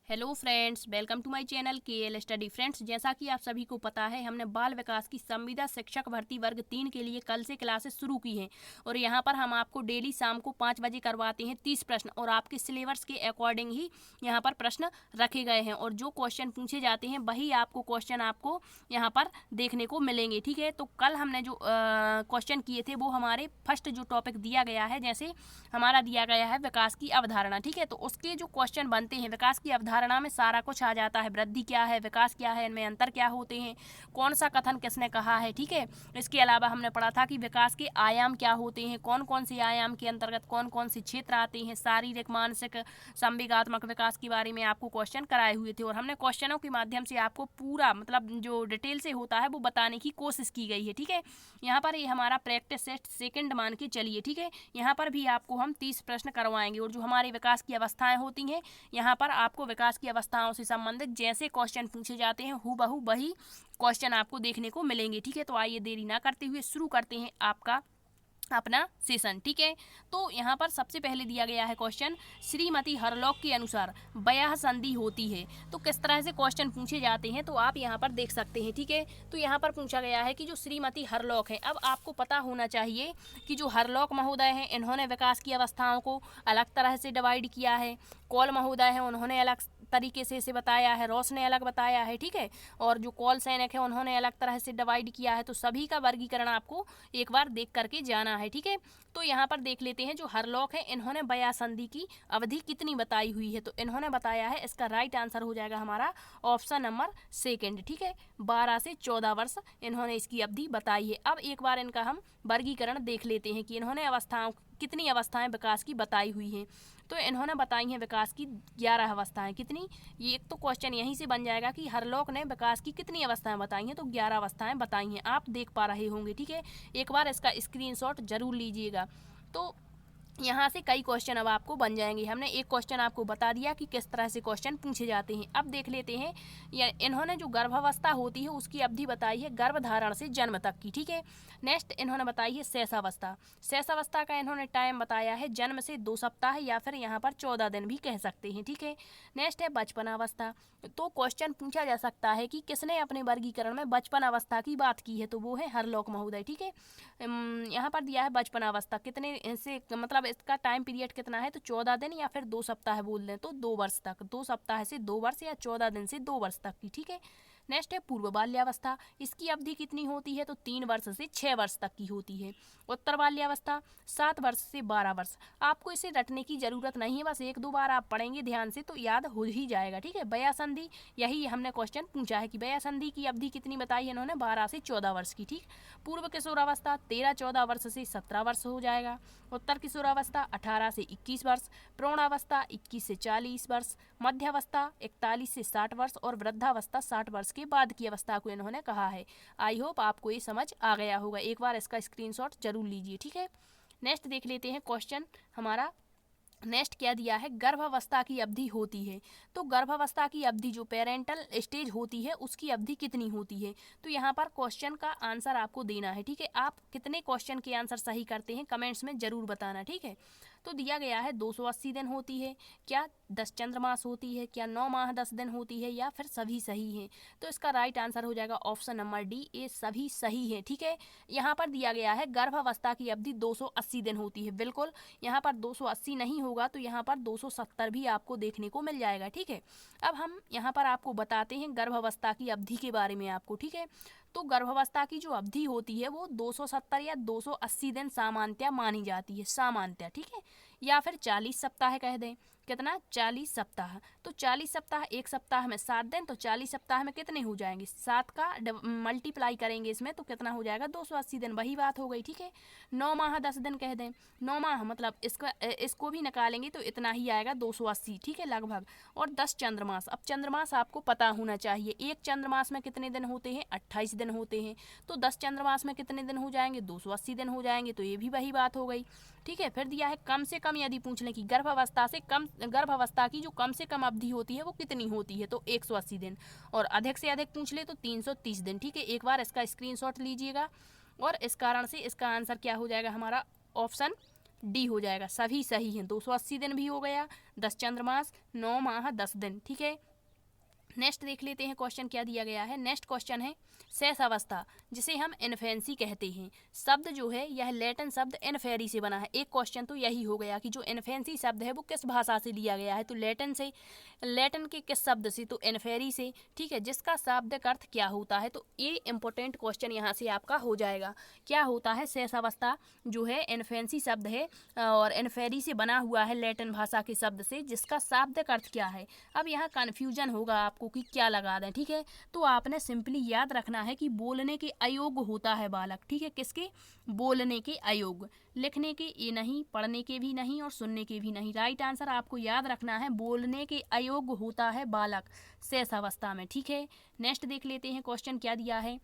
Hello friends, welcome to my channel K L study. Friends, जैसा कि आप सभी को पता है, हमने बाल विकास की संविदा शिक्षक भर्ती वर्ग 3 के लिए कल से क्लासेस शुरू की हैं और यहाँ पर हम आपको डेली शाम को 5 बजे करवाते हैं 30 प्रश्न और आपके सिलेबस के अकॉर्डिंग ही यहाँ पर प्रश्न रखे गए हैं और जो क्वेश्चन पूछे जाते हैं वही क्वेश्चन आपको यहाँ पर देखने को मिलेंगे। ठीक है, तो कल हमने जो क्वेश्चन किए थे वो हमारे फर्स्ट जो टॉपिक दिया गया है, जैसे हमारा दिया गया है विकास की अवधारणा। ठीक है, तो उसके जो क्वेश्चन बनते हैं, विकास की अवधारणा में सारा कुछ आ जाता है। वृद्धि क्या है, विकास क्या है, इनमें अंतर क्या होते हैं, कौन सा कथन किसने कहा है। ठीक है, इसके अलावा हमने पढ़ा था कि विकास के आयाम क्या होते हैं, कौन कौन से आयाम के अंतर्गत कौन कौन से क्षेत्र आते हैं, शारीरिक, मानसिक, संवेगात्मक विकास के बारे में आपको क्वेश्चन कराए हुए थे और हमने क्वेश्चनों के माध्यम से आपको पूरा मतलब जो डिटेल से होता है वो बताने की कोशिश की गई है। ठीक है, यहाँ पर ये हमारा प्रैक्टिस सेट सेकंड मान के चलिए। ठीक है, यहाँ पर भी आपको हम 30 प्रश्न करवाएंगे और जो हमारी विकास की अवस्थाएं होती हैं, यहाँ पर आपको विकास की अवस्थाओं से संबंधित जैसे क्वेश्चन पूछे जाते हैं हूबहू वही क्वेश्चन आपको देखने को मिलेंगे। ठीक है, तो आइए देरी ना करते हुए शुरू करते हैं आपका अपना सेशन। ठीक है, तो यहाँ पर सबसे पहले दिया गया है क्वेश्चन, श्रीमती हरलॉक के अनुसार ब्याह संधि होती है। तो किस तरह से क्वेश्चन पूछे जाते हैं तो आप यहाँ पर देख सकते हैं। ठीक है, तो यहाँ पर पूछा गया है कि जो श्रीमती हरलॉक है, अब आपको पता होना चाहिए कि जो हरलॉक महोदय हैं इन्होंने विकास की अवस्थाओं को अलग तरह से डिवाइड किया है। कॉल महोदय हैं उन्होंने अलग तरीके से इसे बताया है, रॉस ने अलग बताया है। ठीक है, और जो कॉल सैनिक है उन्होंने अलग तरह से डिवाइड किया है। तो सभी का वर्गीकरण आपको एक बार देख करके जाना है। ठीक है, तो यहाँ पर देख लेते हैं जो हरलॉक है इन्होंने ब्याह संधि की अवधि कितनी बताई हुई है। तो इन्होंने बताया है, इसका राइट आंसर हो जाएगा हमारा ऑप्शन नंबर सेकंड। ठीक है, 12 से 14 वर्ष इन्होंने इसकी अवधि बताई है। अब एक बार इनका हम वर्गीकरण देख लेते हैं कि इन्होंने कितनी अवस्थाएं विकास की बताई हुई हैं। तो इन्होंने बताई हैं विकास की 11 अवस्थाएं। कितनी, ये एक तो क्वेश्चन यहीं से बन जाएगा कि हरलॉक ने विकास की कितनी अवस्थाएं बताई हैं। तो 11 अवस्थाएं बताई हैं, आप देख पा रहे होंगे। ठीक है, एक बार इसका स्क्रीनशॉट जरूर लीजिएगा। तो यहाँ से कई क्वेश्चन अब आपको बन जाएंगे। हमने एक क्वेश्चन आपको बता दिया कि किस तरह से क्वेश्चन पूछे जाते हैं। अब देख लेते हैं, या इन्होंने जो गर्भावस्था होती है उसकी अवधि बताई है गर्भधारण से जन्म तक की। ठीक है, नेक्स्ट इन्होंने बताई है शैशवावस्था। शैशवावस्था का इन्होंने टाइम बताया है जन्म से 2 सप्ताह या फिर यहाँ पर 14 दिन भी कह सकते हैं। ठीक है, नेक्स्ट है बचपनावस्था। तो क्वेश्चन पूछा जा सकता है कि किसने अपने वर्गीकरण में बचपन अवस्था की बात की है, तो वो है हरलॉक महोदय। ठीक है, यहाँ पर दिया है बचपनावस्था कितने से मतलब इसका टाइम पीरियड कितना है, तो 14 दिन या फिर 2 सप्ताह बोल दें तो 2 वर्ष तक, 2 सप्ताह से 2 वर्ष या 14 दिन से 2 वर्ष तक की। ठीक है, नेक्स्ट है पूर्व बाल्यावस्था। इसकी अवधि कितनी होती है, तो 3 वर्ष से 6 वर्ष तक की होती है। उत्तर बाल्यावस्था 7 वर्ष से 12 वर्ष। आपको इसे रटने की जरूरत नहीं है, बस एक दो बार आप पढ़ेंगे ध्यान से तो याद हो ही जाएगा। ठीक है, ब्याह संधि, यही हमने क्वेश्चन पूछा है कि ब्याह संधि की अवधि कितनी बताई है इन्होंने, 12 से 14 वर्ष की। ठीक, पूर्व किशोरावस्था 13-14 वर्ष से 17 वर्ष हो जाएगा। उत्तर किशोरावस्था 18 से 21 वर्ष। प्रौढ़ावस्था 21 से 40 वर्ष। मध्यावस्था 41 से 60 वर्ष और वृद्धावस्था 60 वर्ष के बाद की अवस्था को इन्होंने कहा है। आई होप आपको ये समझ आ गया होगा, एक बार इसका स्क्रीनशॉट जरूर लीजिए। ठीक है, नेक्स्ट देख लेते हैं क्वेश्चन हमारा। नेक्स्ट क्या दिया है, गर्भावस्था की अवधि होती है। तो गर्भावस्था की अवधि जो पेरेंटल स्टेज होती है उसकी अवधि कितनी होती है। तो यहाँ पर क्वेश्चन का आंसर आपको देना है। ठीक है, आप कितने क्वेश्चन के आंसर सही करते हैं कमेंट्स में जरूर बताना। ठीक है, तो दिया गया है 280 दिन होती है, क्या 10 चंद्रमास होती है, क्या 9 माह 10 दिन होती है, या फिर सभी सही हैं। तो इसका राइट आंसर हो जाएगा ऑप्शन नंबर डी, ये सभी सही है। ठीक है, यहाँ पर दिया गया है गर्भावस्था की अवधि 280 दिन होती है। बिल्कुल, यहाँ पर 280 नहीं होगा तो यहाँ पर 270 भी आपको देखने को मिल जाएगा। ठीक है, अब हम यहाँ पर आपको बताते हैं गर्भावस्था की अवधि के बारे में आपको। ठीक है, तो गर्भावस्था की जो अवधि होती है वो 270 या 280 दिन सामान्यतः मानी जाती है, सामान्यतः। ठीक है, या फिर 40 सप्ताह कह दें, कितना, 40 सप्ताह। तो 40 सप्ताह, एक सप्ताह में 7 दिन, तो 40 सप्ताह में कितने हो जाएंगे, 7 का मल्टीप्लाई करेंगे इसमें तो कितना हो जाएगा, 280 दिन, वही बात हो गई। ठीक है, 9 माह 10 दिन कह दें, 9 माह मतलब इसको भी निकालेंगे तो इतना ही आएगा 280। ठीक है, लगभग। और 10 चंद्रमास, अब चंद्रमास आपको पता होना चाहिए, एक चंद्रमास में कितने दिन होते हैं, 28 दिन होते हैं। तो 10 चंद्रमास में कितने दिन हो जाएंगे, 280 दिन हो जाएंगे, तो ये भी वही बात हो गई। ठीक है, फिर दिया है कम से कम यदि पूछ लें कि गर्भावस्था की जो कम से कम अवधि होती है वो कितनी होती है, तो 180 दिन, और अधिक से अधिक पूछ ले तो 330 दिन। ठीक है, एक बार इसका स्क्रीनशॉट लीजिएगा और इस कारण से इसका आंसर क्या हो जाएगा हमारा ऑप्शन डी हो जाएगा, सभी सही हैं। 280 दिन भी हो गया, 10 चंद्रमास, 9 माह 10 दिन, ठीक है। नेक्स्ट देख लेते हैं क्वेश्चन क्या दिया गया है। नेक्स्ट क्वेश्चन है शेष अवस्था, जिसे हम इन्फेंसी कहते हैं। शब्द जो है यह लैटिन शब्द इन्फेरी से बना है। एक क्वेश्चन तो यही हो गया कि जो इन्फेंसी शब्द है वो किस भाषा से लिया गया है, तो लैटिन से। लैटिन के किस शब्द से, तो इन्फेरी से, ठीक है। जिसका शाब्दिक अर्थ क्या होता है, तो ये इंपॉर्टेंट क्वेश्चन यहाँ से आपका हो जाएगा। क्या होता है शेष अवस्था, जो है इन्फेंसी शब्द है और इन्फेरी से बना हुआ है लैटिन भाषा के शब्द से, जिसका शाब्दिक अर्थ क्या है। अब यहाँ कन्फ्यूजन होगा आपको कि क्या लगा दें, ठीक है। तो आपने सिंपली याद रखना है कि बोलने के अयोग्य होता है बालक, ठीक है। किसके, बोलने के अयोग्य, लिखने के ये नहीं, पढ़ने के भी नहीं और सुनने के भी नहीं। राइट आंसर आपको याद रखना है, बोलने के अयोग्य होता है बालक शेष अवस्था में, ठीक है। नेक्स्ट देख लेते हैं क्वेश्चन क्या दिया है।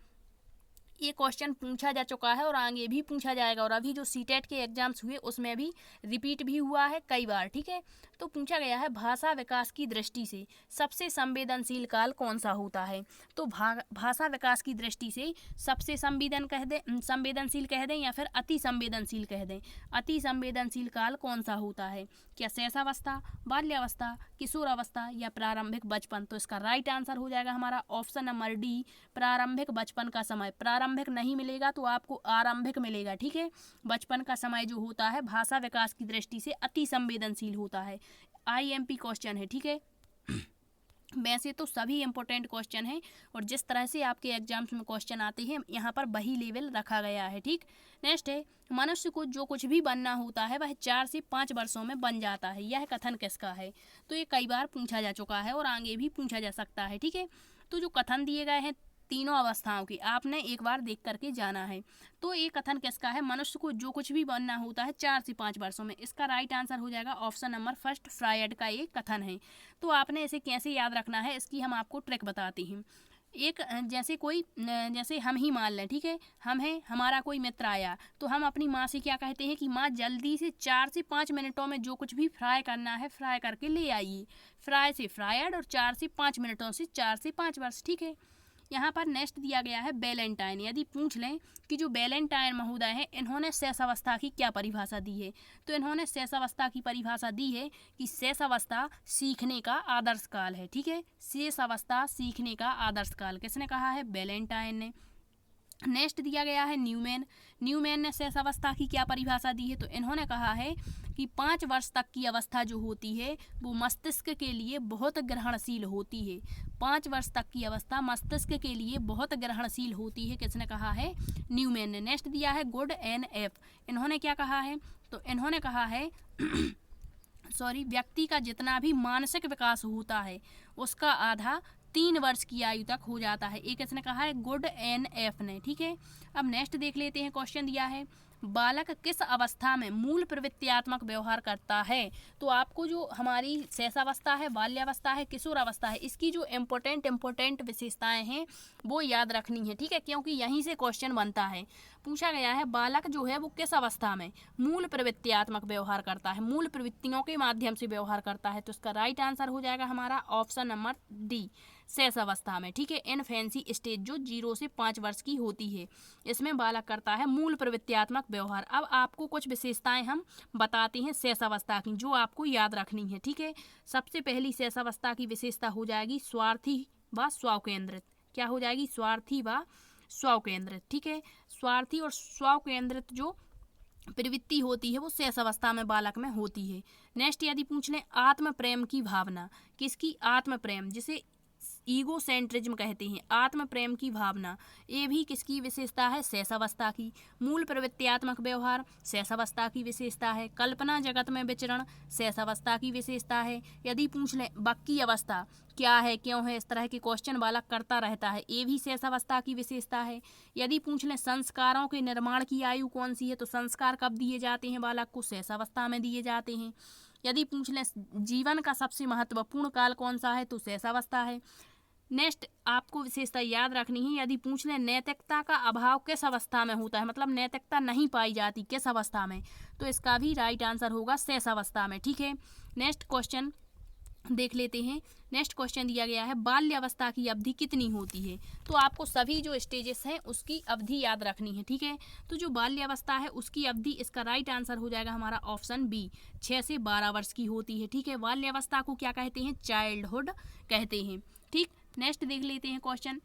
ये क्वेश्चन पूछा जा चुका है और आगे भी पूछा जाएगा, और अभी जो सीटेट के एग्जाम्स हुए उसमें भी रिपीट भी हुआ है कई बार, ठीक है। तो पूछा गया है भाषा विकास की दृष्टि से सबसे संवेदनशील काल कौन सा होता है। तो भाषा विकास की दृष्टि से सबसे संवेदनशील कह दें या फिर अति संवेदनशील कह दें। अति संवेदनशील काल कौन सा होता है, क्या शैशवावस्था, बाल्यावस्था, किशोरावस्था या प्रारंभिक बचपन। तो इसका राइट आंसर हो जाएगा हमारा ऑप्शन नंबर डी, प्रारंभिक बचपन का समय। प्रारंभिक नहीं मिलेगा तो आपको आरंभिक मिलेगा, ठीक है। बचपन का समय जो होता है भाषा विकास की दृष्टि से अति संवेदनशील होता है। IMP क्वेश्चन है, ठीक है। वैसे तो सभी इंपॉर्टेंट क्वेश्चन हैं और जिस तरह से आपके एग्जाम्स में क्वेश्चन आते हैं यहाँ पर वही लेवल रखा गया है, ठीक। नेक्स्ट है मनुष्य को जो कुछ भी बनना होता है वह 4 से 5 वर्षों में बन जाता है, यह कथन किसका है। तो ये कई बार पूछा जा चुका है और आगे भी पूछा जा सकता है, ठीक है। तो जो कथन दिए गए हैं तीनों अवस्थाओं की आपने एक बार देख करके जाना है। तो ये कथन किसका है, मनुष्य को जो कुछ भी बनना होता है 4 से 5 वर्षों में। इसका राइट आंसर हो जाएगा ऑप्शन नंबर फर्स्ट, फ्रायड का ये कथन है। तो आपने इसे कैसे याद रखना है, इसकी हम आपको ट्रिक बताते हैं। एक जैसे हम ही मान लें, ठीक है। हम हैं, हमारा कोई मित्र आया तो हम अपनी माँ से क्या कहते हैं कि माँ जल्दी से 4 से 5 मिनटों में जो कुछ भी फ्राई करना है फ्राई करके ले आइए। फ्राई से फ्रायड और 4 से 5 मिनटों से 4 से 5 वर्ष, ठीक है। यहाँ पर नेक्स्ट दिया गया है बैलेंटाइन। यदि पूछ लें कि जो बैलेंटाइन महोदय हैं इन्होंने शैशवावस्था की क्या परिभाषा दी है, तो इन्होंने शैशवावस्था की परिभाषा दी है कि शैशवावस्था सीखने का आदर्श काल है, ठीक है। शैशवावस्था सीखने का आदर्श काल किसने कहा है, बैलेंटाइन ने। नेक्स्ट दिया गया है न्यूमैन ने शैशवावस्था की क्या परिभाषा दी है, तो इन्होंने कहा है कि 5 वर्ष तक की अवस्था जो होती है वो मस्तिष्क के लिए बहुत ग्रहणशील होती है। 5 वर्ष तक की अवस्था मस्तिष्क के लिए बहुत ग्रहणशील होती है, किसने कहा है, न्यूमैन ने। नेक्स्ट दिया है गुड एन एफ, इन्होंने क्या कहा है, तो इन्होंने कहा है व्यक्ति का जितना भी मानसिक विकास होता है उसका आधा 3 वर्ष की आयु तक हो जाता है। एक इसने कहा है गुड एन एफ ने, ठीक है। अब नेक्स्ट देख लेते हैं क्वेश्चन दिया है बालक किस अवस्था में मूल प्रवृत्तियात्मक व्यवहार करता है। तो आपको जो हमारी शैशवावस्था है, बाल्यावस्था है, किशोरावस्था है, इसकी जो इम्पोर्टेंट विशेषताएं हैं वो याद रखनी है, ठीक है। क्योंकि यहीं से क्वेश्चन बनता है। पूछा गया है बालक जो है वो किस अवस्था में मूल प्रवृत्तियात्मक व्यवहार करता है, मूल प्रवृत्तियों के माध्यम से व्यवहार करता है। तो इसका राइट आंसर हो जाएगा हमारा ऑप्शन नंबर डी, शैशवावस्था में, ठीक है। इनफेंसी स्टेज जो 0 से 5 वर्ष की होती है, इसमें बालक करता है मूल प्रवृत्तियात्मक व्यवहार। अब आपको कुछ विशेषताएं हम बताते हैं शैशवावस्था की जो आपको याद रखनी है, ठीक है। सबसे पहली शैशवावस्था की विशेषता हो जाएगी स्वार्थी व स्वकेंद्रित। क्या हो जाएगी, स्वार्थी व स्वकेंद्रित, ठीक है। स्वार्थी और स्वकेंद्रित जो प्रवृत्ति होती है वो शैशवावस्था में बालक में होती है। नेक्स्ट यदि पूछ लें आत्म प्रेम की भावना, किसकी, आत्म प्रेम, जिसे ईगो सेंट्रिज्म कहते हैं, आत्म प्रेम की भावना, ये भी किसकी विशेषता है, शैशवावस्था की। मूल प्रवृत्तियात्मक व्यवहार शैशवावस्था की विशेषता है। कल्पना जगत में विचरण शैशवावस्था की विशेषता है। यदि पूछ लें बक्की अवस्था क्या है, क्यों है, इस तरह के क्वेश्चन बालक करता रहता है, ये भी शैशवावस्था की विशेषता है। यदि पूछ लें संस्कारों के निर्माण की आयु कौन सी है, तो संस्कार कब दिए जाते हैं बालक को, शैशवावस्था में दिए जाते हैं। यदि पूछ लें जीवन का सबसे महत्वपूर्ण काल कौन सा है, तो शैशवावस्था है। नेक्स्ट आपको विशेषता याद रखनी है। यदि पूछ लें नैतिकता का अभाव किस अवस्था में होता है, मतलब नैतिकता नहीं पाई जाती किस अवस्था में, तो इसका भी राइट आंसर होगा शैशवावस्था में, ठीक है। नेक्स्ट क्वेश्चन देख लेते हैं। नेक्स्ट क्वेश्चन दिया गया है बाल्यावस्था की अवधि कितनी होती है। तो आपको सभी जो स्टेजेस हैं उसकी अवधि याद रखनी है, ठीक है। तो जो बाल्यावस्था है उसकी अवधि, इसका राइट आंसर हो जाएगा हमारा ऑप्शन बी, 6 से 12 वर्ष की होती है, ठीक है। बाल्यावस्था को क्या कहते हैं, चाइल्डहुड कहते हैं, ठीक। नेक्स्ट देख लेते हैं क्वेश्चन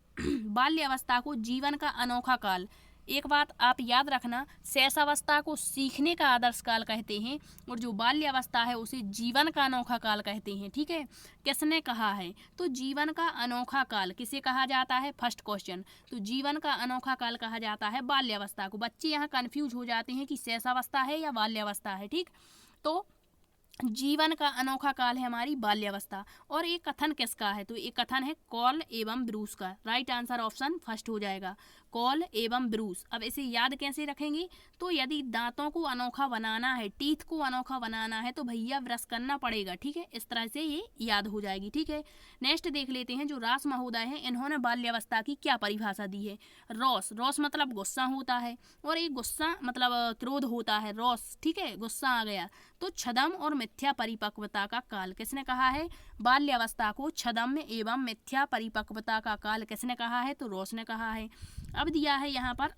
बाल्यावस्था को जीवन का अनोखा काल, एक बात आप याद रखना, शैशवावस्था को सीखने का आदर्श काल कहते हैं और जो बाल्यावस्था है उसे जीवन का अनोखा काल कहते हैं, ठीक है। किसने कहा है, तो जीवन का अनोखा काल किसे कहा जाता है, फर्स्ट क्वेश्चन, तो जीवन का अनोखा काल कहा जाता है बाल्यावस्था को। बच्चे यहाँ कन्फ्यूज हो जाते हैं कि शैशवावस्था है या बाल्यावस्था है, ठीक। तो जीवन का अनोखा काल है हमारी बाल्यावस्था। और ये कथन किसका है, तो ये कथन है कॉल एवं ब्रूस का। राइट आंसर ऑप्शन फर्स्ट हो जाएगा, कॉल एवं ब्रूस। अब इसे याद कैसे रखेंगे, तो यदि दांतों को अनोखा बनाना है, टीथ को अनोखा बनाना है तो भैया ब्रश करना पड़ेगा, ठीक है। इस तरह से ये याद हो जाएगी, ठीक है। नेक्स्ट देख लेते हैं जो रास महोदय हैं, इन्होंने बाल्यावस्था की क्या परिभाषा दी है। रॉस, रॉस मतलब गुस्सा होता है और एक गुस्सा मतलब क्रोध होता है, रॉस, ठीक है, गुस्सा आ गया। तो छदम और मिथ्या परिपक्वता का काल किसने कहा है, बाल्यावस्था को छदम एवं मिथ्या परिपक्वता का काल किसने कहा है, तो रॉस ने कहा है। अब दिया है यहाँ पर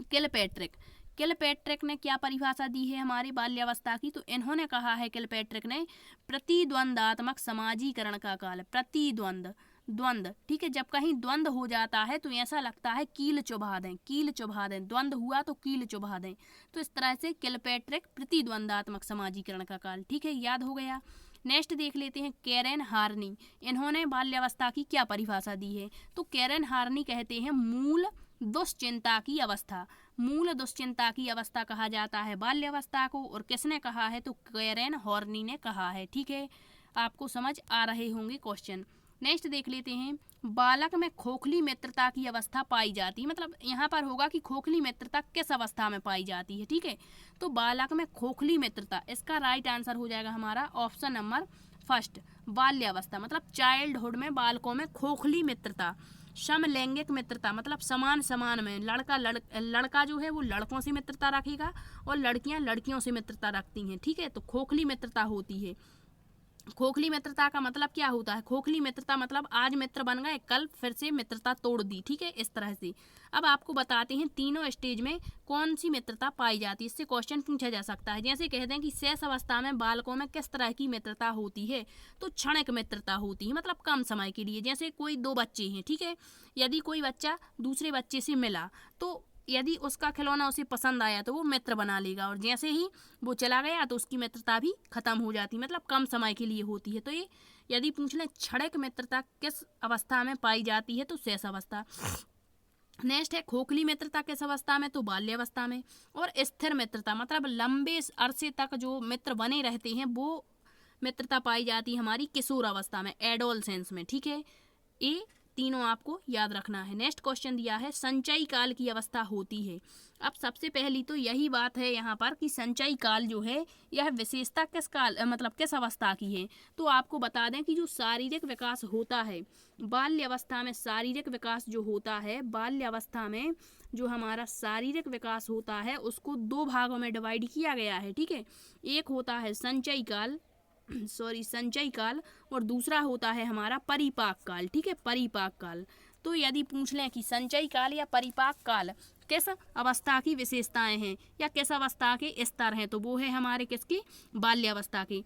किलपैट्रिक, किलपैट्रिक ने क्या परिभाषा दी है हमारी बाल्यावस्था की, तो इन्होंने कहा है किलपैट्रिक ने प्रतिद्वंदात्मक समाजीकरण का काल, प्रतिद्वंद, द्वंद, ठीक है। जब कहीं द्वंद हो जाता है तो ऐसा लगता है कील चुभा दें, कील चुभा दें, द्वंद हुआ तो कील चुभा दें, तो इस तरह से किलपैट्रिक प्रतिद्वंदात्मक समाजीकरण का काल, ठीक है, याद हो गया। नेक्स्ट देख लेते हैं कैरेन हार्नी, इन्होंने बाल्यावस्था की क्या परिभाषा दी है, तो कैरेन हार्नी कहते हैं मूल दुश्चिंता की अवस्था, मूल दुश्चिंता की अवस्था कहा जाता है बाल्यावस्था को। और किसने कहा है, तो कैरेन हार्नी ने कहा है, ठीक है। आपको समझ आ रहे होंगे क्वेश्चन। नेक्स्ट देख लेते हैं बालक में खोखली मित्रता की अवस्था पाई जाती है, मतलब यहाँ पर होगा कि खोखली मित्रता किस अवस्था में पाई जाती है, ठीक है। तो बालक में खोखली मित्रता, इसका राइट आंसर हो जाएगा हमारा ऑप्शन नंबर फर्स्ट, बाल्यावस्था, मतलब चाइल्डहुड में बालकों में खोखली मित्रता। समलैंगिक मित्रता मतलब समान समान में, लड़का जो है वो लड़कों से मित्रता रखेगा और लड़कियां लड़कियों से मित्रता रखती हैं, ठीक है। तो खोखली मित्रता होती है। खोखली मित्रता का मतलब क्या होता है, खोखली मित्रता मतलब आज मित्र बन गए कल फिर से मित्रता तोड़ दी, ठीक है, इस तरह से। अब आपको बताते हैं तीनों स्टेज में कौन सी मित्रता पाई जाती है, इससे क्वेश्चन पूछा जा सकता है। जैसे कहते हैं कि शेष अवस्था में बालकों में किस तरह की मित्रता होती है, तो क्षणिक मित्रता होती है, मतलब कम समय के लिए। जैसे कोई दो बच्चे हैं, ठीक है, यदि कोई बच्चा दूसरे बच्चे से मिला तो यदि उसका खिलौना उसे पसंद आया तो वो मित्र बना लेगा, और जैसे ही वो चला गया तो उसकी मित्रता भी खत्म हो जाती, मतलब कम समय के लिए होती है। तो ये यदि पूछ लें क्षणिक मित्रता किस अवस्था में पाई जाती है, तो शेष अवस्था। नेक्स्ट है खोखली मित्रता किस अवस्था में, तो बाल्यावस्था में। और स्थिर मित्रता मतलब लंबे अरसे तक जो मित्र बने रहते हैं वो मित्रता पाई जाती है हमारी किशोर अवस्था में, एडोलसेंस में, ठीक है। ये तीनों आपको याद रखना है। नेक्स्ट क्वेश्चन दिया है संचयी काल की अवस्था होती है। अब सबसे पहली तो यही बात है यहाँ पर कि संचयी काल जो है यह विशेषता किस काल मतलब किस अवस्था की है, तो आपको बता दें कि जो शारीरिक विकास होता है बाल्यावस्था में, शारीरिक विकास जो होता है बाल्यावस्था में, जो हमारा शारीरिक विकास होता है उसको दो भागों में डिवाइड किया गया है, ठीक है। एक होता है संचयी काल, संचयी काल, और दूसरा होता है हमारा परिपाक काल, ठीक है, परिपाक काल। तो यदि पूछ लें कि संचयी काल या परिपाक काल किस अवस्था की विशेषताएं हैं या किस अवस्था के स्तर हैं, तो वो है हमारे किसकी, बाल्यावस्था के।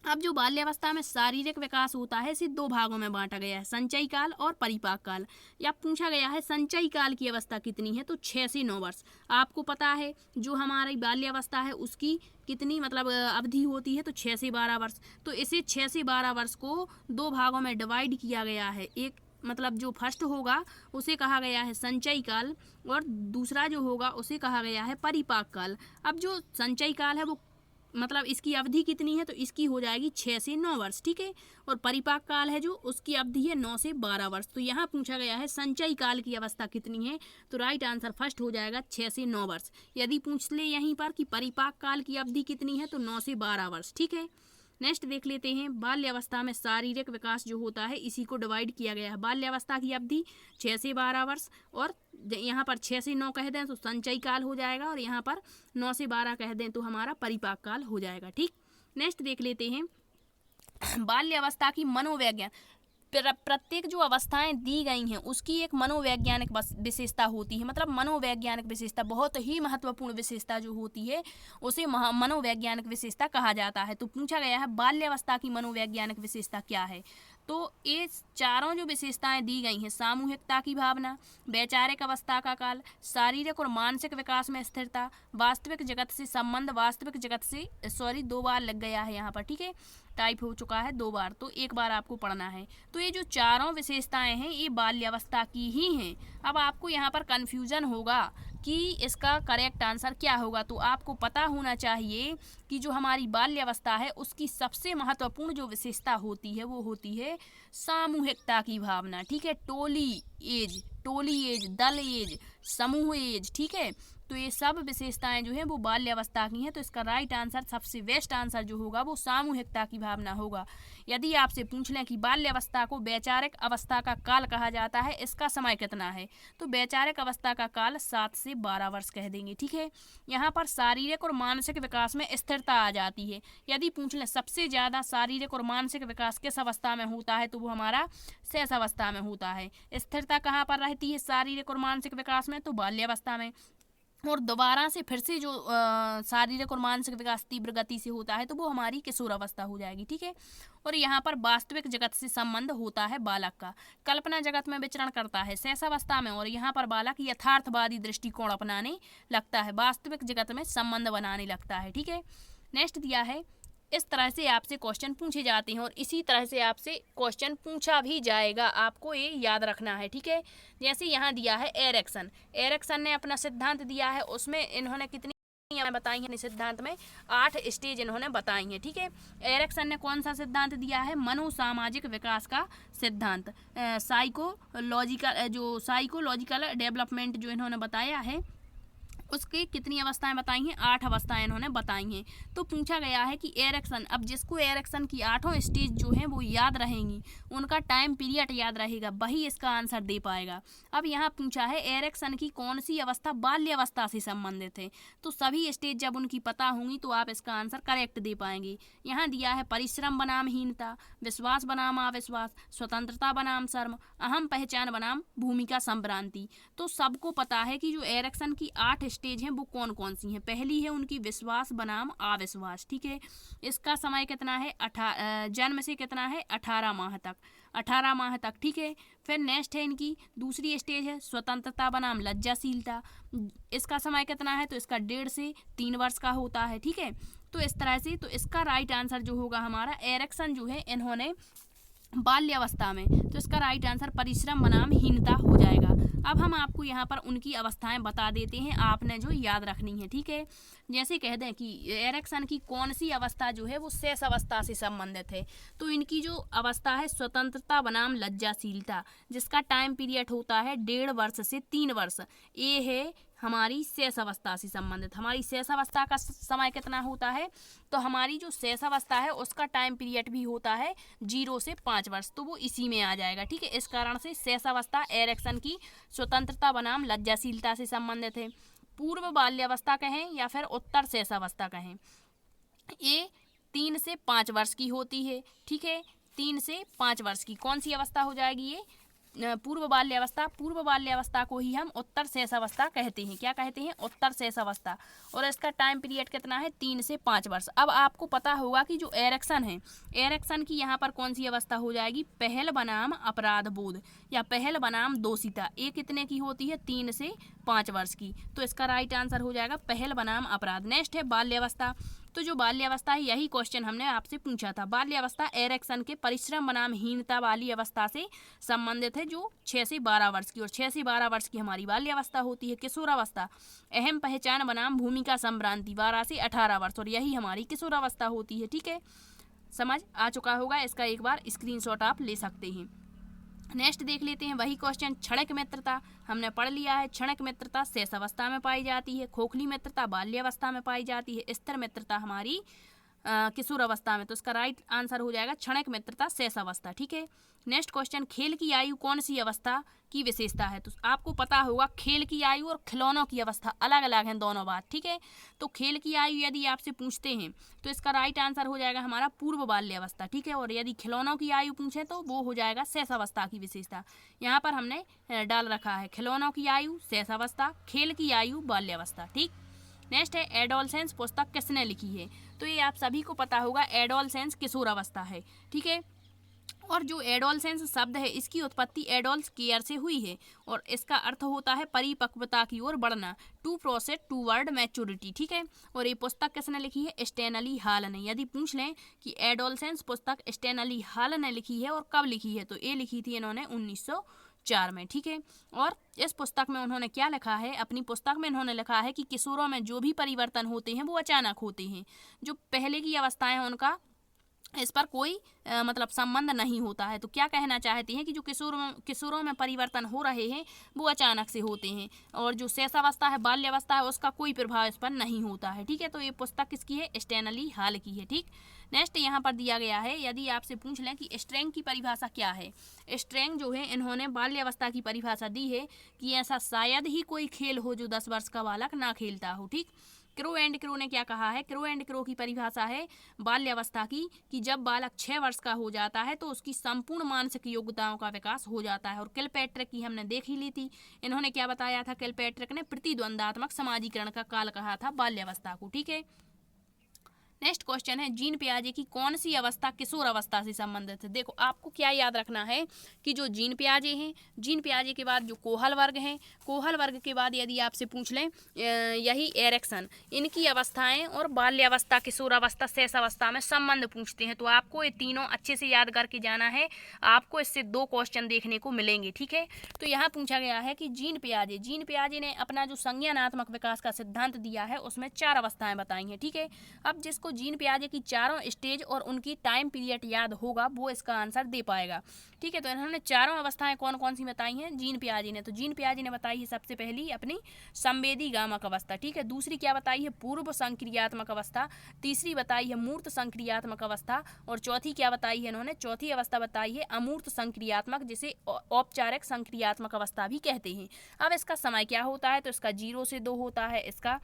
अब जो बाल्यावस्था में शारीरिक विकास होता है इसे दो भागों में बांटा गया है, संचयी काल और परिपाक काल। या पूछा गया है संचयी काल की अवस्था कितनी है, तो 6 से 9 वर्ष। आपको पता है जो हमारी बाल्यावस्था है उसकी कितनी मतलब अवधि होती है, तो 6 से 12 वर्ष। तो इसे 6 से 12 वर्ष को दो भागों में डिवाइड किया गया है। एक मतलब जो फर्स्ट होगा उसे कहा गया है संचयी काल और दूसरा जो होगा उसे कहा गया है परिपाक काल। अब जो संचयी काल है वो मतलब इसकी अवधि कितनी है, तो इसकी हो जाएगी 6 से 9 वर्ष, ठीक है। और परिपाक काल है जो उसकी अवधि है 9 से 12 वर्ष। तो यहाँ पूछा गया है संचयी काल की अवस्था कितनी है, तो राइट आंसर फर्स्ट हो जाएगा 6 से 9 वर्ष। यदि पूछ ले यहीं पर कि परिपाक काल की अवधि कितनी है, तो 9 से 12 वर्ष, ठीक है। नेक्स्ट देख लेते हैं बाल्यावस्था में शारीरिक विकास जो होता है इसी को डिवाइड किया गया है। बाल्यावस्था की अवधि 6 से 12 वर्ष, और यहाँ पर 6 से 9 कह दें तो संचयी काल हो जाएगा, और यहाँ पर 9 से 12 कह दें तो हमारा परिपाक काल हो जाएगा, ठीक। नेक्स्ट देख लेते हैं बाल्यावस्था की मनोवैज्ञान प्रत्येक जो अवस्थाएं दी गई हैं उसकी एक मनोवैज्ञानिक विशेषता होती है। मतलब मनोवैज्ञानिक विशेषता बहुत ही महत्वपूर्ण विशेषता जो होती है उसे मनोवैज्ञानिक विशेषता कहा जाता है। तो पूछा गया है बाल्यावस्था की मनोवैज्ञानिक विशेषता क्या है। तो ये चारों जो विशेषताएं दी गई हैं, सामूहिकता की भावना, वैचारिक अवस्था का काल, शारीरिक और मानसिक विकास में स्थिरता, वास्तविक जगत से संबंध, वास्तविक जगत से 2 बार लग गया है यहाँ पर, ठीक है, टाइप हो चुका है 2 बार, तो 1 बार आपको पढ़ना है। तो ये जो चारों विशेषताएं हैं ये बाल्यावस्था की ही हैं। अब आपको यहाँ पर कन्फ्यूजन होगा कि इसका करेक्ट आंसर क्या होगा। तो आपको पता होना चाहिए कि जो हमारी बाल्यावस्था है उसकी सबसे महत्वपूर्ण जो विशेषता होती है वो होती है सामूहिकता की भावना, ठीक है, टोली एज, दल एज, समूह एज, ठीक है। तो ये सब विशेषताएं जो है वो बाल्यावस्था की हैं। तो इसका राइट आंसर, सबसे बेस्ट आंसर जो होगा वो सामूहिकता की भावना होगा। यदि आपसे पूछ लें कि बाल्यावस्था को वैचारिक अवस्था का काल कहा जाता है, इसका समय कितना है, तो वैचारिक अवस्था का काल 7 से 12 वर्ष कह देंगे, ठीक है। यहाँ पर शारीरिक और मानसिक विकास में स्थिरता आ जाती है। यदि पूछ लें सबसे ज़्यादा शारीरिक और मानसिक विकास किस अवस्था में होता है, तो वो हमारा शेष अवस्था में होता है। स्थिरता कहाँ पर रहती है शारीरिक और मानसिक विकास में, तो बाल्यावस्था में। और दोबारा से फिर से जो शारीरिक और मानसिक विकास तीव्र गति से होता है तो वो हमारी किशोर अवस्था हो जाएगी, ठीक है। और यहाँ पर वास्तविक जगत से संबंध होता है बालक का, कल्पना जगत में विचरण करता है शेषावस्था में, और यहाँ पर बालक यथार्थवादी दृष्टिकोण अपनाने लगता है, वास्तविक जगत में संबंध बनाने लगता है, ठीक है। नेक्स्ट दिया है, इस तरह से आपसे क्वेश्चन पूछे जाते हैं और इसी तरह से आपसे क्वेश्चन पूछा भी जाएगा, आपको ये याद रखना है, ठीक है। जैसे यहाँ दिया है एरिक्सन ने अपना सिद्धांत दिया है, उसमें इन्होंने कितनी बताई हैं सिद्धांत में 8 स्टेज इन्होंने बताई हैं, ठीक है। एरिक्सन ने कौन सा सिद्धांत दिया है, मनोसामाजिक विकास का सिद्धांत, साइकोलॉजिकल डेवलपमेंट जो इन्होंने बताया है उसके कितनी अवस्थाएं बताई हैं, 8 अवस्थाएं इन्होंने बताई हैं। तो पूछा गया है कि एरिक्सन, अब जिसको एरिक्सन की 8 स्टेज जो हैं वो याद रहेंगी, उनका टाइम पीरियड याद रहेगा, वही इसका आंसर दे पाएगा। अब यहाँ पूछा है एरिक्सन की कौन सी अवस्था बाल्यावस्था से संबंधित है, तो सभी स्टेज जब उनकी पता होंगी तो आप इसका आंसर करेक्ट दे पाएंगे। यहाँ दिया है परिश्रम बनाम हीनता, विश्वास बनाम अविश्वास, स्वतंत्रता बनाम शर्म, अहम पहचान बनाम भूमिका संभ्रांति। तो सबको पता है कि जो एरिक्सन की 8 स्टेज हैं वो कौन कौन सी हैं। पहली है उनकी विश्वास बनाम अविश्वास, ठीक है, इसका समय कितना है, जन्म से कितना है 18 माह तक, ठीक है। फिर नेक्स्ट है इनकी दूसरी स्टेज है स्वतंत्रता बनाम लज्जाशीलता, इसका समय कितना है, तो इसका 1.5 से 3 वर्ष का होता है, ठीक है। तो इस तरह से, तो इसका राइट आंसर जो होगा हमारा, एरिक्सन जो है इन्होंने बाल्यावस्था में, तो इसका राइट आंसर परिश्रम बनाम हीनता हो जाएगा। अब हम आपको यहाँ पर उनकी अवस्थाएं बता देते हैं, आपने जो याद रखनी है, ठीक है। जैसे कह दें कि एरिक्सन की कौन सी अवस्था जो है वो शेष अवस्था से संबंधित है, तो इनकी जो अवस्था है स्वतंत्रता बनाम लज्जाशीलता, जिसका टाइम पीरियड होता है 1.5 वर्ष से 3 वर्ष, ये है हमारी शेष अवस्था से संबंधित। हमारी शेष अवस्था का समय कितना होता है, तो हमारी जो शेष अवस्था है उसका टाइम पीरियड भी होता है 0 से 5 वर्ष, तो वो इसी में आ जाएगा, ठीक है। इस कारण से शेष अवस्था एरिक्सन की स्वतंत्रता बनाम लज्जाशीलता से संबंधित है। पूर्व बाल्यावस्था कहें या फिर उत्तर शेष अवस्था कहें, ये 3 से 5 वर्ष की होती है, ठीक है। 3 से 5 वर्ष की कौन सी अवस्था हो जाएगी, ये पूर्व बाल्यावस्था को ही हम उत्तर शेष अवस्था कहते हैं। क्या कहते हैं, उत्तर शेष अवस्था, और इसका टाइम पीरियड कितना है 3 से 5 वर्ष। अब आपको पता होगा कि जो एरिक्सन है, एरिक्सन की यहाँ पर कौन सी अवस्था हो जाएगी, पहल बनाम अपराध बोध या पहल बनाम दोषिता, ये कितने की होती है, 3 से 5 वर्ष की, तो इसका राइट आंसर हो जाएगा पहल बनाम अपराध। नेक्स्ट है बाल्यावस्था, तो जो बाल्यावस्था है यही क्वेश्चन हमने आपसे पूछा था। बाल्यावस्था एरिक्सन के परिश्रम बनाम हीनता वाली अवस्था से संबंधित है, जो 6 से 12 वर्ष की, और 6 से 12 वर्ष की हमारी बाल्यावस्था होती है। किशोरावस्था अहम पहचान बनाम भूमिका संभ्रांति 12 से 18 वर्ष, और यही हमारी किशोरावस्था होती है, ठीक है। समझ आ चुका होगा, इसका एक बार स्क्रीनशॉट आप ले सकते हैं। नेक्स्ट देख लेते हैं वही क्वेश्चन, क्षणिक मित्रता हमने पढ़ लिया है। क्षणिक मित्रता शेष अवस्था में पाई जाती है, खोखली मित्रता बाल्यावस्था में पाई जाती है, स्थिर मित्रता हमारी किशोर अवस्था में, तो इसका राइट आंसर हो जाएगा क्षणिक मित्रता शेष अवस्था। ठीक है, नेक्स्ट क्वेश्चन, खेल की आयु कौन सी अवस्था की विशेषता है? तो आपको पता होगा खेल की आयु और खिलौनों की अवस्था अलग अलग हैं दोनों बात। ठीक है, तो खेल की आयु यदि आपसे पूछते हैं तो इसका राइट आंसर हो जाएगा हमारा पूर्व बाल्य अवस्था। ठीक है, और यदि खिलौनों की आयु पूछे तो वो हो जाएगा शेष अवस्था की विशेषता। यहाँ पर हमने डाल रखा है खिलौनों की आयु शेष अवस्था, खेल की आयु बाल्य अवस्था। ठीक, नेक्स्ट है एडोलसेंस पुस्तक किसने लिखी है? तो ये आप सभी को पता होगा एडोलसेंस किशोर अवस्था है। ठीक है, और जो एडोलसेंस शब्द है इसकी उत्पत्ति एडोल्स केयर से हुई है और इसका अर्थ होता है परिपक्वता की ओर बढ़ना, टू प्रोसेस टूवर्ड मैच्योरिटी। ठीक है, और ये पुस्तक किसने लिखी है? स्टैनली हॉल ने। यदि पूछ लें कि एडोलसेंस पुस्तक स्टैनली हॉल ने लिखी है और कब लिखी है, तो ये लिखी थी इन्होंने 1904 में। ठीक है, और इस पुस्तक में उन्होंने क्या लिखा है? अपनी पुस्तक में उन्होंने लिखा है कि किशोरों में जो भी परिवर्तन होते हैं वो अचानक होते हैं, जो पहले की अवस्थाएं हैं उनका इस पर कोई मतलब संबंध नहीं होता है। तो क्या कहना चाहती हैं कि जो किशोरों में परिवर्तन हो रहे हैं वो अचानक से होते हैं और जो शेषावस्था है बाल्यावस्था है उसका कोई प्रभाव इस पर नहीं होता है। ठीक है, तो ये पुस्तक किसकी है? स्टैनली हॉल की है। ठीक, नेक्स्ट यहाँ पर दिया गया है, यदि आपसे पूछ लें कि स्ट्रेंग की परिभाषा क्या है? स्ट्रेंग जो है इन्होंने बाल्यावस्था की परिभाषा दी है कि ऐसा शायद ही कोई खेल हो जो 10 वर्ष का बालक ना खेलता हो। ठीक, क्रो एंड क्रो ने क्या कहा है? क्रो एंड क्रो की परिभाषा है बाल्यावस्था की कि जब बालक 6 वर्ष का हो जाता है तो उसकी संपूर्ण मानसिक योग्यताओं का विकास हो जाता है। और किलपैट्रिक की हमने देख ही ली थी, इन्होंने क्या बताया था? किलपैट्रिक ने प्रतिद्वंदात्मक समाजीकरण का काल कहा था बाल्यावस्था को। ठीक है, नेक्स्ट क्वेश्चन है, जीन पियाजे की कौन सी अवस्था किशोर अवस्था से संबंधित है? देखो आपको क्या याद रखना है कि जो जीन पियाजे हैं, जीन पियाजे के बाद जो कोहल वर्ग हैं, कोहल वर्ग के बाद यदि आपसे पूछ लें यही एरिक्सन, इनकी अवस्थाएं और बाल्यावस्था किशोर अवस्था शेष अवस्था में संबंध पूछते हैं। तो आपको ये तीनों अच्छे से याद करके जाना है, आपको इससे 2 क्वेश्चन देखने को मिलेंगे। ठीक है, तो यहाँ पूछा गया है कि जीन पियाजे ने अपना जो संज्ञानात्मक विकास का सिद्धांत दिया है उसमें 4 अवस्थाएं बताई हैं। ठीक है, अब जिसको जीन पियाजे की चारों स्टेज और उनकी टाइम पीरियड याद होगा वो इसका आंसर दे पाएगा। ठीक है, तो इन्होंने चारों अवस्थाएं कौन कौन सी बताई हैं जीन पियाजे ने? तो जीन पियाजे ने बताई है सबसे पहली अपनी संवेदी गामक अवस्था। ठीक है, दूसरी क्या बताई है? पूर्व संक्रियात्मक अवस्था, तीसरी बताई है मूर्त संक्रियात्मक अवस्था और चौथी क्या बताई है इन्होंने? चौथी अवस्था बताई है अमूर्त संक्रियात्मक, जिसे औपचारिक संक्रियात्मक अवस्था भी कहते हैं। अब इसका समय क्या होता है? तो इसका 0 से 2 होता है, इसका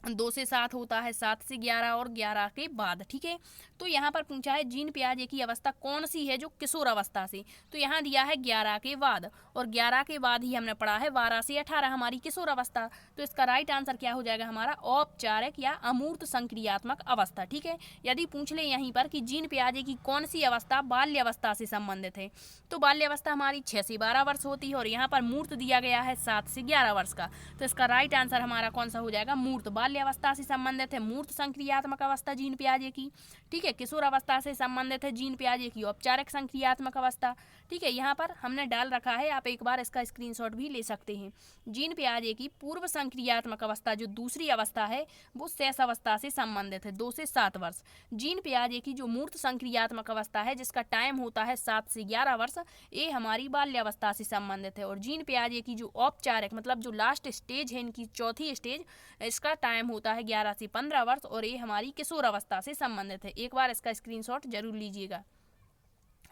2 से 7 होता है, 7 से 11 और 11 के बाद। ठीक है, तो यहाँ पर पूछा है जीन पियाजे की अवस्था कौन सी है जो किशोर अवस्था से, तो यहाँ दिया है 11 के बाद, और 11 के बाद ही हमने पढ़ा है 12 से 18 हमारी किशोर अवस्था। तो इसका राइट आंसर क्या हो जाएगा हमारा? औपचारिक या अमूर्त संक्रियात्मक अवस्था। ठीक है, यदि पूछ ले यहीं पर कि जीन पियाजे की कौन सी अवस्था बाल्यावस्था से संबंधित है, तो बाल्यावस्था हमारी 6 से 12 वर्ष होती है और यहाँ पर मूर्त दिया गया है 7 से 11 वर्ष का। तो इसका राइट आंसर हमारा कौन सा हो जाएगा? मूर्त। बाल्यावस्था से संबंधित है मूर्त संक्रियात्मक अवस्था जीन पियाजे की। ठीक है, किशोर अवस्था से संबंधित है जीन पियाजे की औपचारिक संक्रियात्मक अवस्था। ठीक है, यहाँ पर हमने डाल रखा है, आप एक बार इसका स्क्रीनशॉट भी ले सकते हैं। जीन पियाजे की पूर्व संक्रियात्मक अवस्था जो दूसरी अवस्था है वो शेष अवस्था से संबंधित है 2 से 7 वर्ष। जीन पियाजे की जो मूर्त संक्रियात्मक अवस्था है जिसका टाइम होता है 7 से 11 वर्ष, ये हमारी बाल्यावस्था से संबंधित है। और जीन पियाजे की जो औपचारिक मतलब जो लास्ट स्टेज है इनकी चौथी स्टेज, इसका टाइम होता है 11 से 15 वर्ष और ये हमारी किशोर अवस्था से संबंधित है। एक बार इसका स्क्रीनशॉट जरूर लीजिएगा।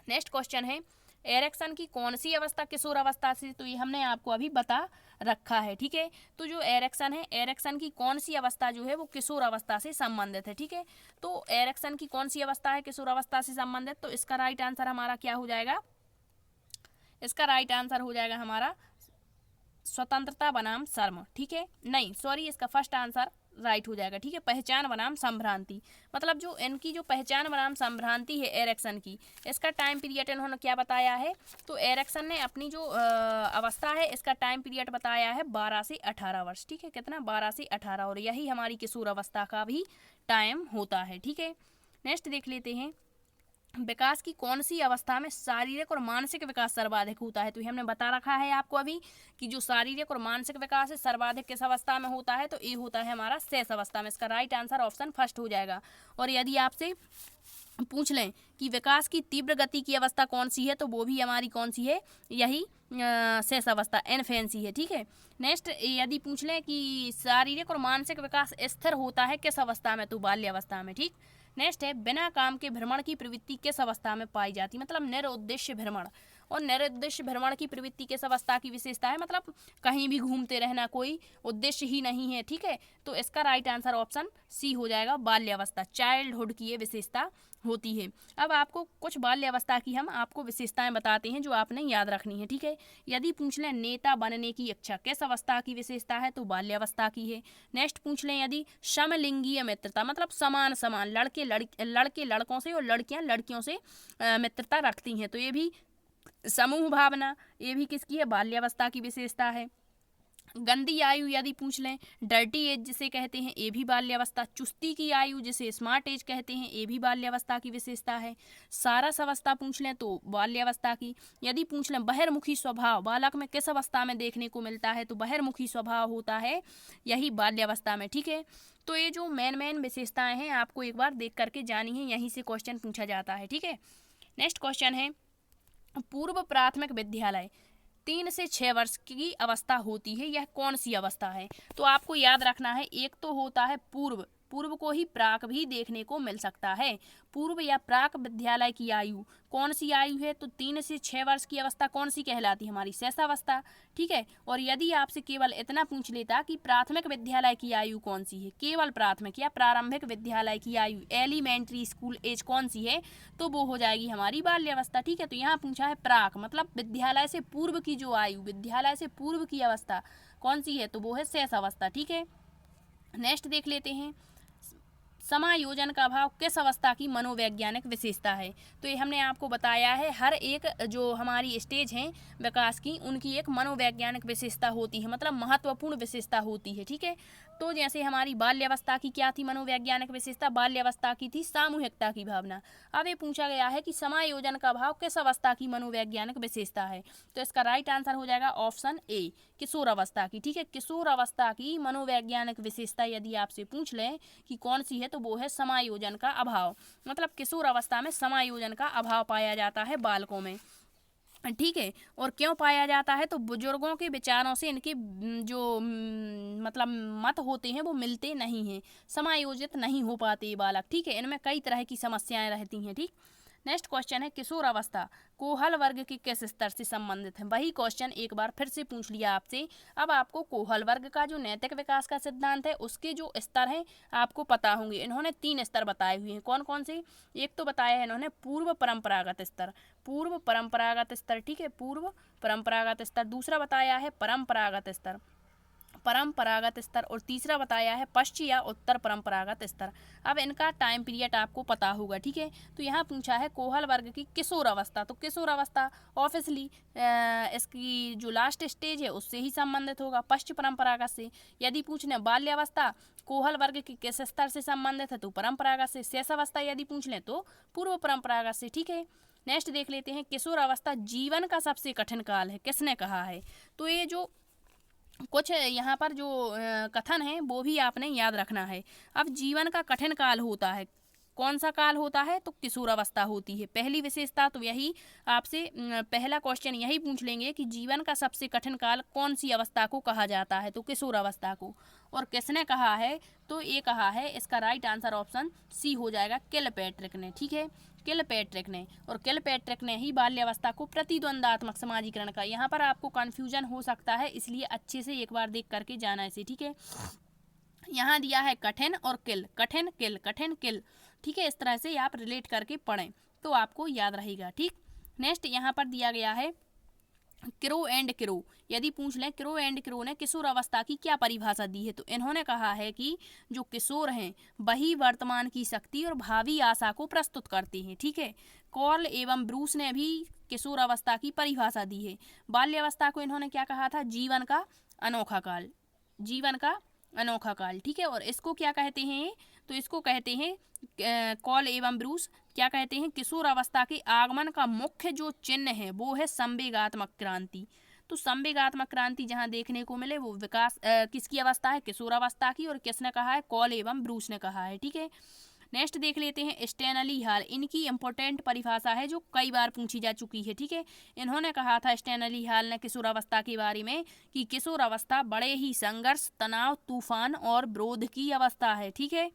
नेक्स्ट क्वेश्चन है, एरिक्सन की कौन सी अवस्था किशोर अवस्था से, तो ये हमने आपको अभी बता रखा है। ठीक है, तो जो एरिक्सन है, एरिक्सन की कौन सी अवस्था जो है वो किशोर अवस्था से संबंधित है। ठीक है, तो एरिक्सन की कौन सी अवस्था है किशोर अवस्था से संबंधित, तो इसका राइट आंसर हमारा क्या हो जाएगा? इसका राइट आंसर हो जाएगा हमारा स्वतंत्रता बनाम शर्म। ठीक है, नहीं सॉरी, इसका फर्स्ट आंसर राइट हो जाएगा। ठीक है, पहचान बनाम संभ्रांति, मतलब जो इनकी जो पहचान बनाम संभ्रांति है एरिक्सन की, इसका टाइम पीरियड इन्होंने क्या बताया है? तो एरिक्सन ने अपनी जो अवस्था है इसका टाइम पीरियड बताया है 12 से 18 वर्ष। ठीक है, कितना? 12 से 18, और यही हमारी किशोर अवस्था का भी टाइम होता है। ठीक है, नेक्स्ट देख लेते हैं, विकास की कौन सी अवस्था में शारीरिक और मानसिक विकास सर्वाधिक होता है? तो ये हमने बता रखा है आपको अभी कि जो शारीरिक और मानसिक विकास है सर्वाधिक किस अवस्था में होता है, तो ये होता है हमारा शेष अवस्था में। इसका राइट आंसर ऑप्शन फर्स्ट हो जाएगा। और यदि आपसे पूछ लें कि विकास की तीव्र गति की अवस्था कौन सी है, तो वो भी हमारी कौन सी है? यही शेष अवस्था इन्फेंसी है। ठीक है, नेक्स्ट यदि पूछ लें कि शारीरिक और मानसिक विकास स्थिर होता है किस अवस्था में, तो बाल्यावस्था में। ठीक, नेक्स्ट है बिना काम के भ्रमण की प्रवृत्ति किस अवस्था में पाई जाती, मतलब निरुद्देश्य भ्रमण। और निरुद्देश्य भ्रमण की प्रवृत्ति किस अवस्था की विशेषता है, मतलब कहीं भी घूमते रहना, कोई उद्देश्य ही नहीं है, ठीक है। तो इसका राइट आंसर ऑप्शन सी हो जाएगा, बाल्यावस्था, चाइल्डहुड की ये विशेषता होती है। अब आपको कुछ बाल्यावस्था की हम आपको विशेषताएं बताते हैं जो आपने याद रखनी है, ठीक है। यदि पूछ लें नेता बनने की इच्छा किस अवस्था की विशेषता है, तो बाल्यावस्था की है। नेक्स्ट पूछ लें यदि समलिंगीय मित्रता, मतलब समान समान लड़के लड़कों से और लड़कियां लड़कियों से मित्रता रखती हैं, तो ये भी समूह भावना, ये भी किसकी है, बाल्यावस्था की विशेषता है। गंदी आयु यदि पूछ लें, डर्टी एज जिसे कहते हैं, ये भी बाल्यावस्था। चुस्ती की आयु जिसे स्मार्ट एज कहते हैं, ये भी बाल्यावस्था की विशेषता है। सारस अवस्था पूछ लें तो बाल्यावस्था की। यदि पूछ लें बहिर्मुखी स्वभाव बालक में किस अवस्था में देखने को मिलता है, तो बहिर्मुखी स्वभाव होता है यही बाल्यावस्था में, ठीक है। तो ये जो मेन विशेषताएं हैं आपको एक बार देख करके जानी है, यहीं से क्वेश्चन पूछा जाता है, ठीक है। नेक्स्ट क्वेश्चन है पूर्व प्राथमिक विद्यालय 3 से 6 वर्ष की अवस्था होती है, यह कौन सी अवस्था है। तो आपको याद रखना है, एक तो होता है पूर्व, पूर्व को ही प्राक भी देखने को मिल सकता है। पूर्व या प्राक विद्यालय की आयु कौन सी आयु है, तो 3 से 6 वर्ष की अवस्था कौन सी कहलाती है, हमारी शैशवावस्था, ठीक है। और यदि आपसे केवल इतना पूछ लेता कि प्राथमिक विद्यालय की आयु कौन सी है, केवल प्राथमिक या प्रारंभिक विद्यालय की आयु एलिमेंट्री स्कूल एज कौन सी है, तो वो हो जाएगी हमारी बाल्यावस्था, ठीक है। तो यहाँ पूछा है प्राक, मतलब विद्यालय से पूर्व की जो आयु, विद्यालय से पूर्व की अवस्था कौन सी है, तो वो है शैशवावस्था, ठीक है। नेक्स्ट देख लेते हैं समायोजन का अभाव किस अवस्था की मनोवैज्ञानिक विशेषता है। तो ये हमने आपको बताया है, हर एक जो हमारी स्टेज हैं विकास की, उनकी एक मनोवैज्ञानिक विशेषता होती है, मतलब महत्वपूर्ण विशेषता होती है, ठीक है। तो जैसे हमारी बाल्यावस्था की क्या थी मनोवैज्ञानिक विशेषता, बाल्यावस्था की थी सामूहिकता की भावना। अब ये पूछा गया है कि समायोजन का अभाव किस अवस्था की मनोवैज्ञानिक विशेषता है, तो इसका राइट आंसर हो जाएगा ऑप्शन ए, किशोर अवस्था की, ठीक है। किशोर अवस्था की मनोवैज्ञानिक विशेषता यदि आपसे पूछ लें कि कौन सी है, तो वो है समायोजन का अभाव, मतलब किशोर अवस्था में समायोजन का अभाव पाया जाता है बालकों में, ठीक है। और क्यों पाया जाता है, तो बुजुर्गों के विचारों से इनके जो मतलब मत होते हैं वो मिलते नहीं हैं, समायोजित नहीं हो पाते ये बालक, ठीक है। इनमें कई तरह की समस्याएं रहती हैं, ठीक। नेक्स्ट क्वेश्चन है किशोर अवस्था कोहल वर्ग के किस स्तर से संबंधित है। वही क्वेश्चन एक बार फिर से पूछ लिया आपसे। अब आपको कोहल वर्ग का जो नैतिक विकास का सिद्धांत है उसके जो स्तर हैं आपको पता होंगे। इन्होंने 3 स्तर बताए हुए हैं, कौन कौन से, एक तो बताया है इन्होंने पूर्व परंपरागत स्तर, पूर्व परंपरागत स्तर, ठीक है, पूर्व परंपरागत स्तर। दूसरा बताया है परंपरागत स्तर, परंपरागत स्तर। और तीसरा बताया है पश्चिम या उत्तर परंपरागत स्तर। अब इनका टाइम पीरियड आपको पता होगा, ठीक है। तो यहाँ पूछा है कोहल वर्ग की किशोर अवस्था, तो किशोर अवस्था ऑब्वियसली इसकी जो लास्ट स्टेज है उससे ही संबंधित होगा, पश्चिम परंपरागत से। यदि पूछने बाल्यावस्था कोहल वर्ग के किस स्तर से संबंधित है, तो परंपरागत से। शैशवावस्था यदि पूछ लें तो पूर्व परंपरागत से, ठीक है। नेक्स्ट देख लेते हैं किशोर अवस्था जीवन का सबसे कठिन काल है, किसने कहा है। तो ये जो कुछ यहाँ पर जो कथन है वो भी आपने याद रखना है। अब जीवन का कठिन काल होता है, कौन सा काल होता है, तो किशोर अवस्था होती है। पहली विशेषता तो यही आपसे पहला क्वेश्चन यही पूछ लेंगे कि जीवन का सबसे कठिन काल कौन सी अवस्था को कहा जाता है, तो किशोर अवस्था को। और किसने कहा है, तो ये कहा है, इसका राइट आंसर ऑप्शन सी हो जाएगा, किलपैट्रिक ने, ठीक है, किलपैट्रिक ने। और किलपैट्रिक ने ही बाल्यावस्था को प्रतिद्वंदात्मक समाजीकरण का, यहाँ पर आपको कन्फ्यूजन हो सकता है इसलिए अच्छे से एक बार देख करके जाना इसे, ठीक है। यहाँ दिया है कठिन और किल, कठिन किल, कठिन किल, ठीक है। इस तरह से आप रिलेट करके पढ़ें तो आपको याद रहेगा, ठीक। नेक्स्ट यहाँ पर दिया गया है क्रो एंड क्रो। यदि पूछ लें क्रो एंड क्रो ने किशोर अवस्था की क्या परिभाषा दी है, तो इन्होंने कहा है कि जो किशोर हैं वही वर्तमान की शक्ति और भावी आशा को प्रस्तुत करते हैं, ठीक है। कॉल एवं ब्रूस ने भी किशोर अवस्था की परिभाषा दी है। बाल्यावस्था को इन्होंने क्या कहा था, जीवन का अनोखा काल, जीवन का अनोखा काल, ठीक है। और इसको क्या कहते हैं, तो इसको कहते हैं कॉल एवं ब्रूस क्या कहते हैं, किशोर अवस्था के आगमन का मुख्य जो चिन्ह है वो है संवेगात्मक क्रांति। तो संवेगात्मक क्रांति जहाँ देखने को मिले वो विकास किसकी अवस्था है, किशोर अवस्था की। और किसने कहा है, कॉल एवं ब्रूस ने कहा है, ठीक है। नेक्स्ट देख लेते हैं स्टैनली हाल, इनकी इंपॉर्टेंट परिभाषा है जो कई बार पूछी जा चुकी है, ठीक है। इन्होंने कहा था स्टैनली हाल ने किशोर अवस्था के बारे में कि किशोर अवस्था बड़े ही संघर्ष, तनाव, तूफान और विरोध की अवस्था है, ठीक है।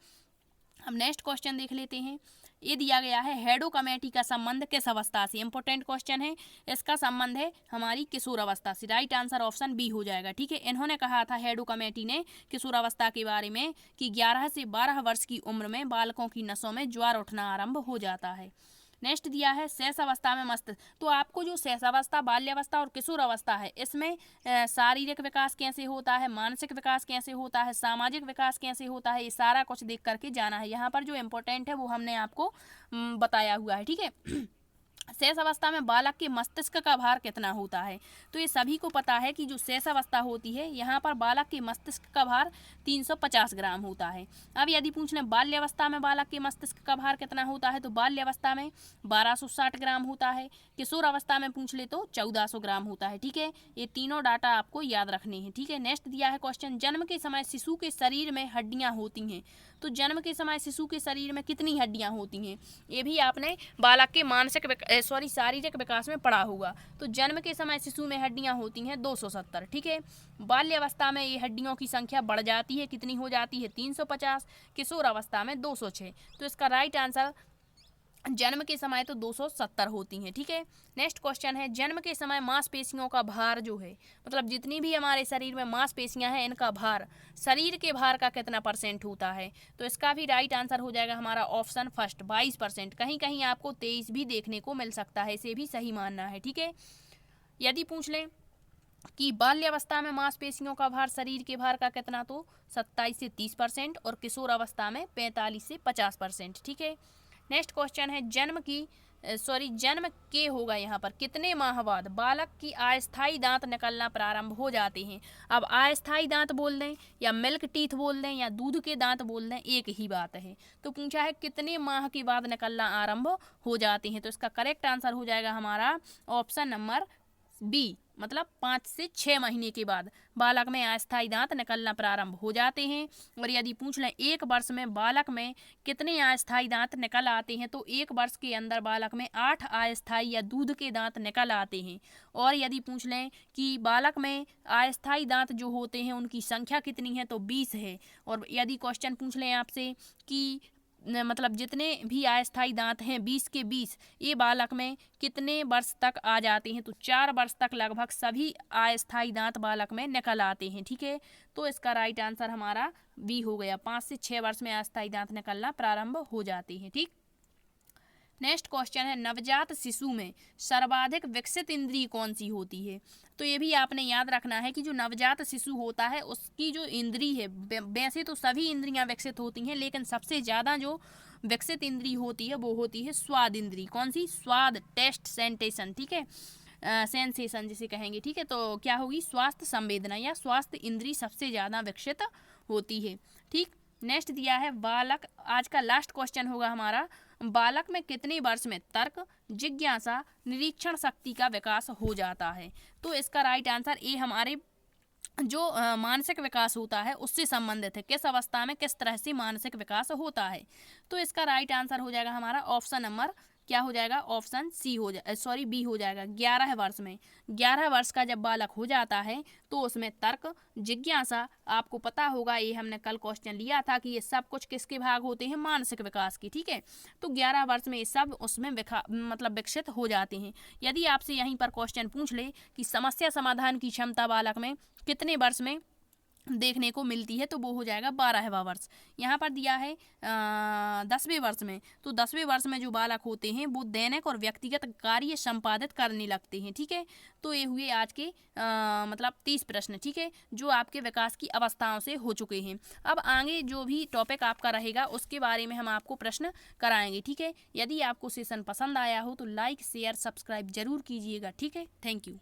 अब नेक्स्ट क्वेश्चन देख लेते हैं। ये दिया गया है हेडो कमेटी का संबंध किस अवस्था से, इंपॉर्टेंट क्वेश्चन है। इसका संबंध है हमारी किशोर अवस्था से। राइट आंसर ऑप्शन बी हो जाएगा। ठीक है, इन्होंने कहा था हेडो कमेटी ने किशोर अवस्था के बारे में कि 11 से 12 वर्ष की उम्र में बालकों की नसों में ज्वार उठना आरंभ हो जाता है। नेक्स्ट दिया है शेष अवस्था में मस्तिष्क। तो आपको जो शेष अवस्था, बाल्यावस्था और किशोर अवस्था है, इसमें शारीरिक विकास कैसे होता है, मानसिक विकास कैसे होता है, सामाजिक विकास कैसे होता है, ये सारा कुछ देख करके जाना है। यहाँ पर जो इम्पोर्टेंट है वो हमने आपको बताया हुआ है। ठीक है, शेष अवस्था में बालक के मस्तिष्क का भार कितना होता है, तो ये सभी को पता है कि जो शेष अवस्था होती है यहाँ पर बालक के मस्तिष्क का भार 350 ग्राम होता है। अब यदि पूछ लें बाल्यावस्था में बालक के मस्तिष्क का भार कितना होता है, तो बाल्यावस्था में 1260 ग्राम होता है। किशोर अवस्था में पूछ ले तो 1400 ग्राम होता है। ठीक है, ये तीनों डाटा आपको याद रखने हैं। ठीक है, नेक्स्ट दिया है क्वेश्चन, जन्म के समय शिशु के शरीर में हड्डियाँ होती हैं। तो जन्म के समय शिशु के शरीर में कितनी हड्डियाँ होती हैं, ये भी आपने बालक के शारीरिक विकास में पढ़ा होगा। तो जन्म के समय शिशु में हड्डियाँ होती हैं 270। ठीक है, बाल्यावस्था में ये हड्डियों की संख्या बढ़ जाती है, कितनी हो जाती है 350। किशोर अवस्था में 206। तो इसका राइट आंसर जन्म के समय तो 270 होती हैं। ठीक है, नेक्स्ट क्वेश्चन है, जन्म के समय मांसपेशियों का भार जो है, मतलब जितनी भी हमारे शरीर में मांसपेशियां हैं, इनका भार शरीर के भार का कितना % होता है, तो इसका भी राइट आंसर हो जाएगा हमारा ऑप्शन फर्स्ट 22%। कहीं कहीं आपको 23 भी देखने को मिल सकता है, इसे भी सही मानना है। ठीक है, यदि पूछ लें कि बाल्यावस्था में मांसपेशियों का भार शरीर के भार का कितना, तो 27 से 30% और किशोर अवस्था में 45 से 50%। ठीक है, नेक्स्ट क्वेश्चन है, जन्म के होगा यहाँ पर कितने माह बाद बालक की अस्थायी दांत निकलना प्रारंभ हो जाते हैं। अब अस्थायी दांत बोल दें या मिल्क टीथ बोल दें या दूध के दांत बोल दें, एक ही बात है। तो पूछा है कितने माह के बाद निकलना आरंभ हो जाते हैं, तो इसका करेक्ट आंसर हो जाएगा हमारा ऑप्शन नंबर बी, मतलब 5 से 6 महीने के बाद बालक में अस्थायी दांत निकलना प्रारंभ हो जाते हैं। और यदि पूछ लें 1 वर्ष में बालक में कितने अस्थायी दांत निकल आते हैं, तो 1 वर्ष के अंदर बालक में 8 अस्थायी या दूध के दांत निकल आते हैं। और यदि पूछ लें कि बालक में अस्थायी दांत जो होते हैं उनकी संख्या कितनी है, तो 20 है। और यदि क्वेश्चन पूछ लें आपसे कि मतलब जितने भी अस्थायी दांत हैं 20 के 20, ये बालक में कितने वर्ष तक आ जाते हैं, तो 4 वर्ष तक लगभग सभी अस्थायी दांत बालक में निकल आते हैं। ठीक है, तो इसका राइट आंसर हमारा बी हो गया, 5 से 6 वर्ष में अस्थायी दांत निकलना प्रारंभ हो जाते हैं। ठीक, नेक्स्ट क्वेश्चन है, नवजात शिशु में सर्वाधिक विकसित इंद्रिय कौन सी होती है। तो ये भी आपने याद रखना है कि जो नवजात शिशु होता है उसकी जो इंद्री है, वैसे तो सभी इंद्रियां विकसित होती हैं, लेकिन सबसे ज़्यादा जो विकसित इंद्री होती है वो होती है स्वाद इंद्री। कौन सी? स्वाद, टेस्ट, सेंसेशन। ठीक है, सेंसेशन जिसे कहेंगे। ठीक है, तो क्या होगी? स्वास्थ्य संवेदना या स्वास्थ्य इंद्री सबसे ज़्यादा विकसित होती है। ठीक, नेक्स्ट दिया है बालक, आज का लास्ट क्वेश्चन होगा हमारा, बालक में कितने वर्ष में तर्क, जिज्ञासा, निरीक्षण शक्ति का विकास हो जाता है। तो इसका राइट आंसर ए हमारे जो मानसिक विकास होता है उससे संबंधित है, किस अवस्था में किस तरह से मानसिक विकास होता है। तो इसका राइट आंसर हो जाएगा हमारा ऑप्शन नंबर क्या हो जाएगा, ऑप्शन सी हो जाए बी हो जाएगा। 11 वर्ष में, 11 वर्ष का जब बालक हो जाता है तो उसमें तर्क, जिज्ञासा, आपको पता होगा ये हमने कल क्वेश्चन लिया था कि ये सब कुछ किसके भाग होते हैं, मानसिक विकास की। ठीक है, तो 11 वर्ष में ये सब उसमें मतलब विकसित हो जाते हैं। यदि आपसे यहीं पर क्वेश्चन पूछ ले कि समस्या समाधान की क्षमता बालक में कितने वर्ष में देखने को मिलती है, तो वो हो जाएगा 12वां वर्ष। यहाँ पर दिया है 10वें वर्ष में, तो 10वें वर्ष में जो बालक होते हैं वो दैनिक और व्यक्तिगत कार्य संपादित करने लगते हैं। ठीक है, तो ये हुए आज के मतलब 30 प्रश्न। ठीक है, जो आपके विकास की अवस्थाओं से हो चुके हैं। अब आगे जो भी टॉपिक आपका रहेगा उसके बारे में हम आपको प्रश्न कराएंगे। ठीक है, यदि आपको सेशन पसंद आया हो तो लाइक, शेयर, सब्सक्राइब जरूर कीजिएगा। ठीक है, थैंक यू।